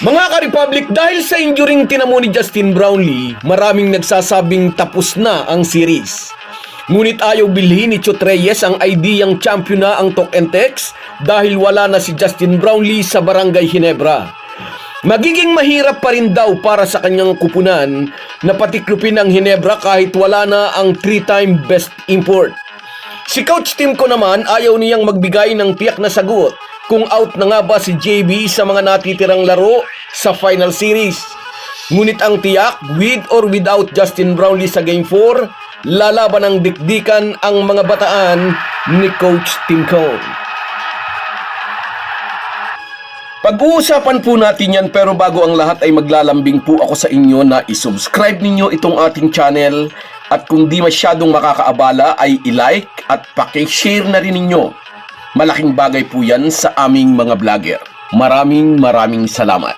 Mga ka-Republic, dahil sa injuring tinamo ni Justin Brownlee, maraming nagsasabing tapos na ang series. Ngunit ayaw bilhin ni Chot Reyes ang ideyang champion na ang Talk and Text dahil wala na si Justin Brownlee sa Barangay Ginebra. Magiging mahirap pa rin daw para sa kanyang kupunan na patiklupin ang Ginebra kahit wala na ang 3-time best import. Si Coach Timko naman ayaw niyang magbigay ng tiyak na sagot kung out na nga ba si JB sa mga natitirang laro sa final series. Ngunit ang tiyak, with or without Justin Brownlee sa Game 4, lalaban ng dikdikan ang mga bataan ni Coach Timko. Pag-uusapan po natin yan, pero bago ang lahat ay maglalambing po ako sa inyo na isubscribe ninyo itong ating channel at kung di masyadong makakaabala ay i-like at paki-share na rin ninyo. Malaking bagay po yan sa aming mga vlogger. Maraming salamat.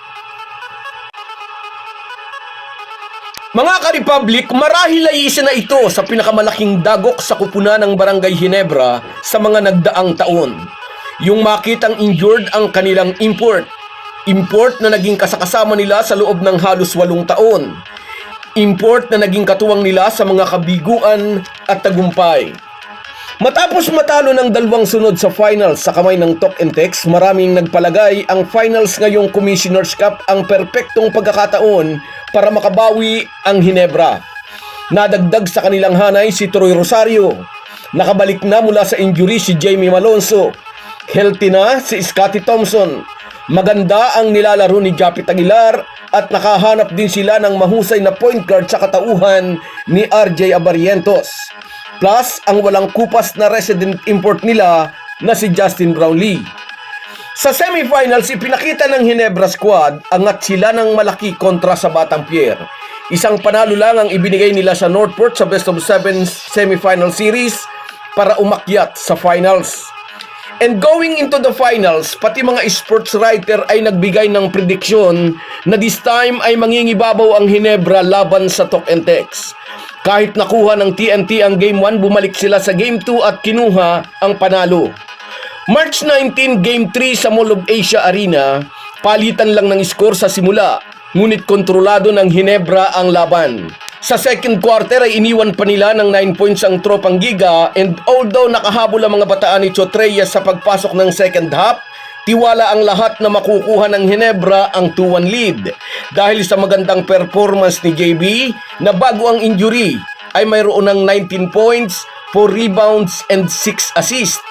Mga ka-Republic, marahil ay isa na ito sa pinakamalaking dagok sa kupunan ng Barangay Ginebra sa mga nagdaang taon. Yung makitang injured ang kanilang import. Import na naging kasakasama nila sa loob ng halos 8 taon. Import na naging katuwang nila sa mga kabiguan at tagumpay. Matapos matalo ng 2 sunod sa finals sa kamay ng Talk and Text, maraming nagpalagay ang finals ngayong Commissioner's Cup ang perpektong pagkakataon para makabawi ang Ginebra. Nadagdag sa kanilang hanay si Troy Rosario. Nakabalik na mula sa injury si Jamie Malonzo. Healthy na si Scottie Thompson. Maganda ang nilalaro ni Japit Aguilar at nakahanap din sila ng mahusay na point guard sa katauhan ni RJ Abarrientos. Plus, ang walang kupas na resident import nila na si Justin Brownlee. Sa semifinals, ipinakita ng Ginebra squad angat sila ng malaki kontra sa Batang Pierre. Isang panalo lang ang ibinigay nila sa Northport sa best of 7 semifinal series para umakyat sa finals. And going into the finals, pati mga sports writer ay nagbigay ng prediksyon na this time ay mangingibabaw ang Ginebra laban sa Talk and Text. Kahit nakuha ng TNT ang Game 1, bumalik sila sa Game 2 at kinuha ang panalo. March 19, Game 3 sa Mall of Asia Arena, palitan lang ng score sa simula, ngunit kontrolado ng Ginebra ang laban. Sa second quarter ay iniwan pa nila ng 9 points ang tropang Giga, and although nakahabol ang mga bataan ni Chot Reyes sa pagpasok ng second half, tiwala ang lahat na makukuha ng Ginebra ang 2-1 lead dahil sa magandang performance ni JB na bago ang injury ay mayroon ng 19 points, 4 rebounds and 6 assists.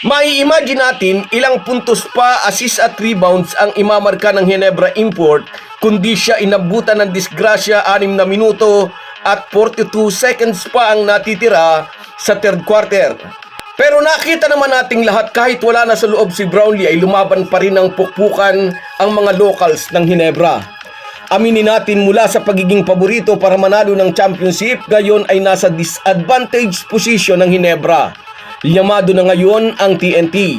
Mai-imagine natin ilang puntos pa, assist at rebounds ang imamarka ng Ginebra import kundi siya inabutan ng disgrasya 6 na minuto at 42 seconds pa ang natitira sa third quarter. Pero nakita naman nating lahat kahit wala na sa loob si Brownlee ay lumaban pa rin ng pukpukan ang mga locals ng Ginebra. Aminin natin mula sa pagiging paborito para manalo ng championship, gayon ay nasa disadvantage position ng Ginebra. Llamado na ngayon ang TNT.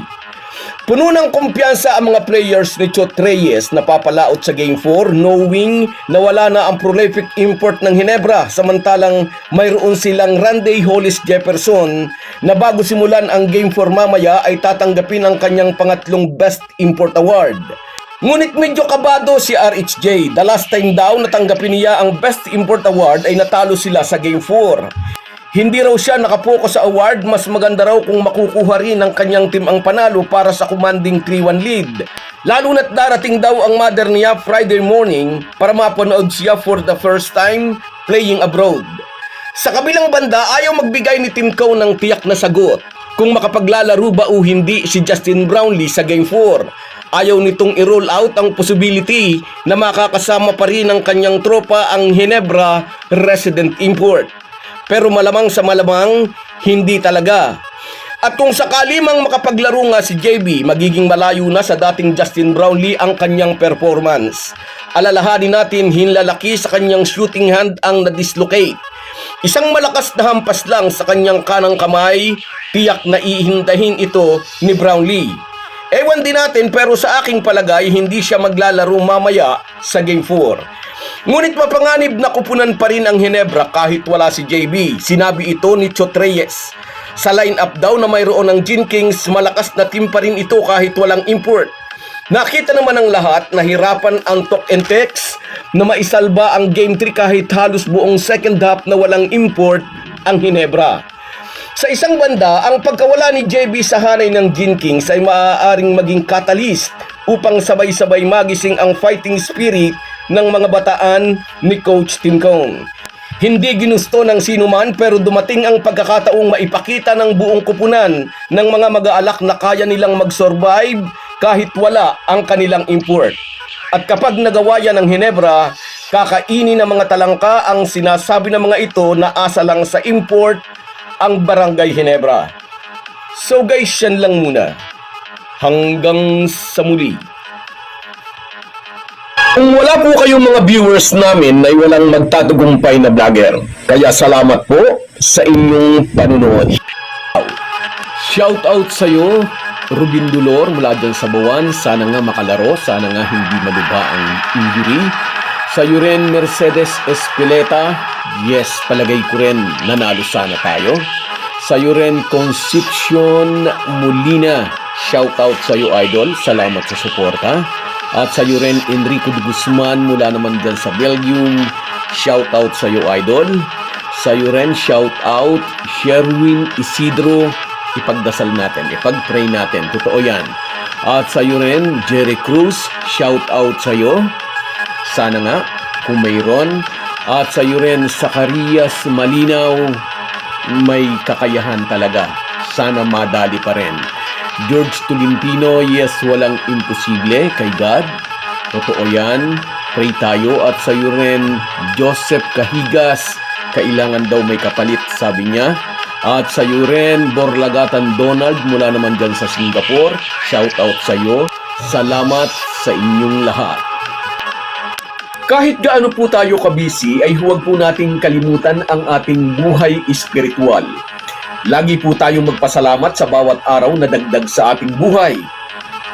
Puno ng kumpiyansa ang mga players ni Chot Reyes na papalaot sa Game 4 knowing na wala na ang prolific import ng Ginebra samantalang mayroon silang Randy Hollis Jefferson na bago simulan ang Game 4 mamaya ay tatanggapin ang kanyang pangatlong Best Import Award. Ngunit medyo kabado si RHJ. The last time daw natanggapin niya ang Best Import Award ay natalo sila sa Game 4. Hindi raw siya nakapokus sa award, mas maganda raw kung makukuha rin ng kanyang team ang panalo para sa commanding 3-1 lead. Lalo na't darating daw ang mother niya Friday morning para mapanood siya for the first time playing abroad. Sa kabilang banda, ayaw magbigay ni Timko ng tiyak na sagot kung makapaglalaro ba o hindi si Justin Brownlee sa Game 4. Ayaw nitong i-roll out ang possibility na makakasama pa rin ng kanyang tropa ang Ginebra resident import. Pero malamang sa malamang, hindi talaga. At kung sakali mang makapaglaro nga si JB, magiging malayo na sa dating Justin Brownlee ang kanyang performance. Alalahanin natin, hinlalaki sa kanyang shooting hand ang na-dislocate. Isang malakas na hampas lang sa kanyang kanang kamay, tiyak na ihindahin ito ni Brownlee. Ewan din natin, pero sa aking palagay, hindi siya maglalaro mamaya sa Game 4. Ngunit mapanganib na kupunan pa rin ang Ginebra kahit wala si JB. Sinabi ito ni Chot Reyes. Sa line-up daw na mayroon ng Gene Kings, malakas na team pa rin ito kahit walang import. Nakita naman ng lahat na hirapan ang Talk and Text na maisalba ang Game 3 kahit halos buong second half na walang import ang Ginebra. Sa isang banda, ang pagkawala ni JB sa hanay ng Gin Kings ay maaaring maging catalyst upang sabay-sabay magising ang fighting spirit ng mga bataan ni Coach Tim Cone. Hindi ginusto ng sinuman pero dumating ang pagkakataong maipakita ng buong kupunan ng mga mag-aalak na kaya nilang mag-survive kahit wala ang kanilang import. At kapag nagawa yan ng Ginebra, kakainin ng mga talangka ang sinasabi ng mga ito na asa lang sa import ang Barangay Ginebra. So guys, yan lang muna. Hanggang sa muli. Kung wala po kayong mga viewers namin ay walang magtatagumpay na vlogger. Kaya salamat po sa inyong panunood. Shout out sa iyo, Rubin Dulor mula dyan sa Buwan. Sana nga makalaro, sana nga hindi malubha ang injury. Sa iyo rin, Mercedes Espileta. Yes, palagay ko rin nanalo sana tayo. Sa iyo rin, Concepcion Molina. Shout out sa iyo, idol. Salamat sa suporta. At sa iyo rin, Enrico de Guzman mula naman dyan sa Belgium. Shout out sa iyo, idol. Sa iyo rin, shout out Sherwin Isidro. Ipagdasal natin, ipag-pray natin. Totoo yan. At sa iyo rin, Jerry Cruz. Shout out sa iyo. Sana nga, kung mayroon. At sa iyo rin, Zacarias Malinaw. May kakayahan talaga. Sana madali pa rin. George Tolentino, yes, walang imposible kay God. Totoo yan. Pray tayo. At sa iyo rin, Joseph Cahigas, kailangan daw may kapalit, sabi niya. At sa iyo rin, Borlagatan Donald, mula naman dyan sa Singapore. Shout out sa iyo. Salamat sa inyong lahat. Kahit gaano po tayo kabisi, ay huwag po nating kalimutan ang ating buhay espiritual. Lagi po tayong magpasalamat sa bawat araw na dagdag sa ating buhay.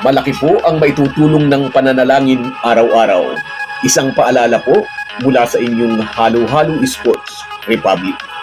Malaki po ang maitutulong ng pananalangin araw-araw. Isang paalala po mula sa inyong Halo Halo Sports Republic.